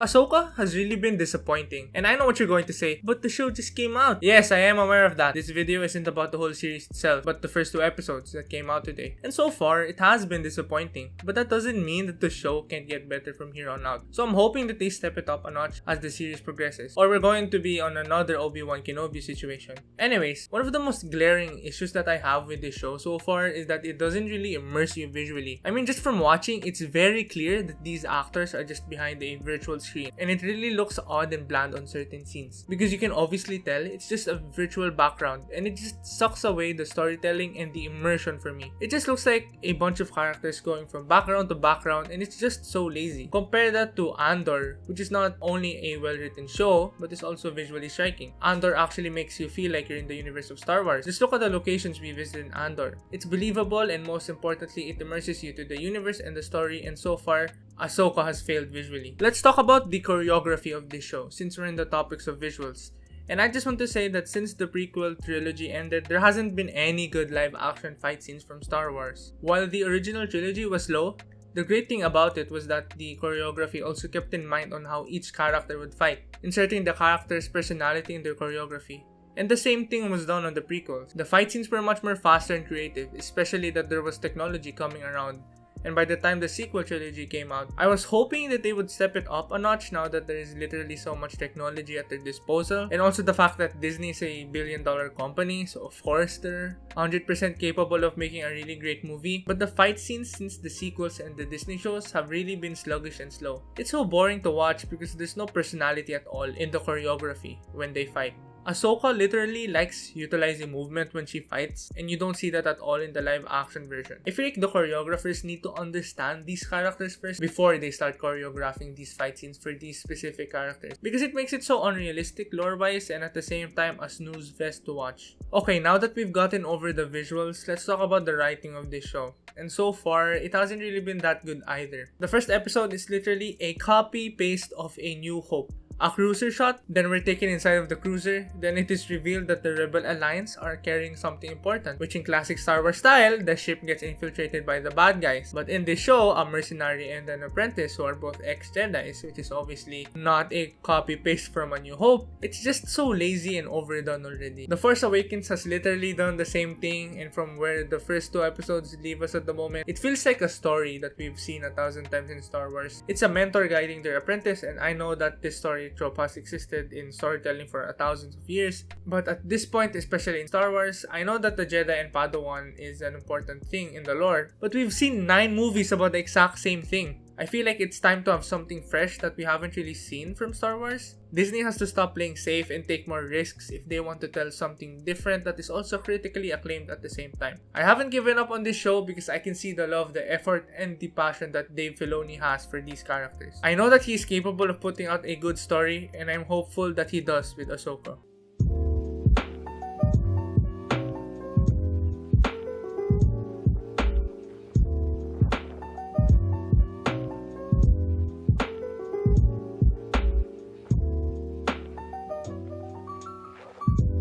Ahsoka has really been disappointing, and I know what you're going to say, but the show just came out. Yes, I am aware of that. This video isn't about the whole series itself, but the first 2 episodes that came out today. And so far, it has been disappointing, but that doesn't mean that the show can't get better from here on out. So I'm hoping that they step it up a notch as the series progresses, or we're going to be on another Obi-Wan Kenobi situation. Anyways, one of the most glaring issues that I have with this show so far is that it doesn't really immerse you visually. I mean, just from watching, it's very clear that these actors are just behind a virtual screen, and it really looks odd and bland on certain scenes because you can obviously tell it's just a virtual background, and it just sucks away the storytelling and the immersion for me. It just looks like a bunch of characters going from background to background, and it's just so lazy. Compare that to Andor, which is not only a well-written show but is also visually striking. Andor actually makes you feel like you're in the universe of Star Wars. Just look at the locations we visited in Andor. It's believable, and most importantly, it immerses you to the universe and the story, and so far, Ahsoka has failed visually. Let's talk about the choreography of this show, since we're in the topics of visuals. And I just want to say that since the prequel trilogy ended, there hasn't been any good live action fight scenes from Star Wars. While the original trilogy was low, the great thing about it was that the choreography also kept in mind on how each character would fight, inserting the character's personality in their choreography. And the same thing was done on the prequels. The fight scenes were much more faster and creative, especially that there was technology coming around. And by the time the sequel trilogy came out, I was hoping that they would step it up a notch now that there is literally so much technology at their disposal. And also the fact that Disney is a billion-dollar company, so of course they're 100% capable of making a really great movie. But the fight scenes since the sequels and the Disney shows have really been sluggish and slow. It's so boring to watch because there's no personality at all in the choreography when they fight. Ahsoka literally likes utilizing movement when she fights, and you don't see that at all in the live action version. I feel like the choreographers need to understand these characters first before they start choreographing these fight scenes for these specific characters, because it makes it so unrealistic lore-wise and at the same time a snooze fest to watch. Okay, now that we've gotten over the visuals, let's talk about the writing of this show. And so far, it hasn't really been that good either. The first episode is literally a copy-paste of A New Hope. A cruiser shot, then we're taken inside of the cruiser, then it is revealed that the Rebel Alliance are carrying something important, which in classic Star Wars style, the ship gets infiltrated by the bad guys. But in this show, a mercenary and an apprentice who are both ex-Jedis, which is obviously not a copy-paste from A New Hope. It's just so lazy and overdone already. The Force Awakens has literally done the same thing, and from where the first 2 episodes leave us at the moment, it feels like a story that we've seen 1,000 times in Star Wars. It's a mentor guiding their apprentice, and I know that this story trope has existed in storytelling for thousands of years, but at this point, especially in Star Wars, I know that the Jedi and Padawan is an important thing in the lore, but we've seen 9 movies about the exact same thing. I feel like it's time to have something fresh that we haven't really seen from Star Wars. Disney has to stop playing safe and take more risks if they want to tell something different that is also critically acclaimed at the same time. I haven't given up on this show because I can see the love, the effort, and the passion that Dave Filoni has for these characters. I know that he is capable of putting out a good story, and I'm hopeful that he does with Ahsoka.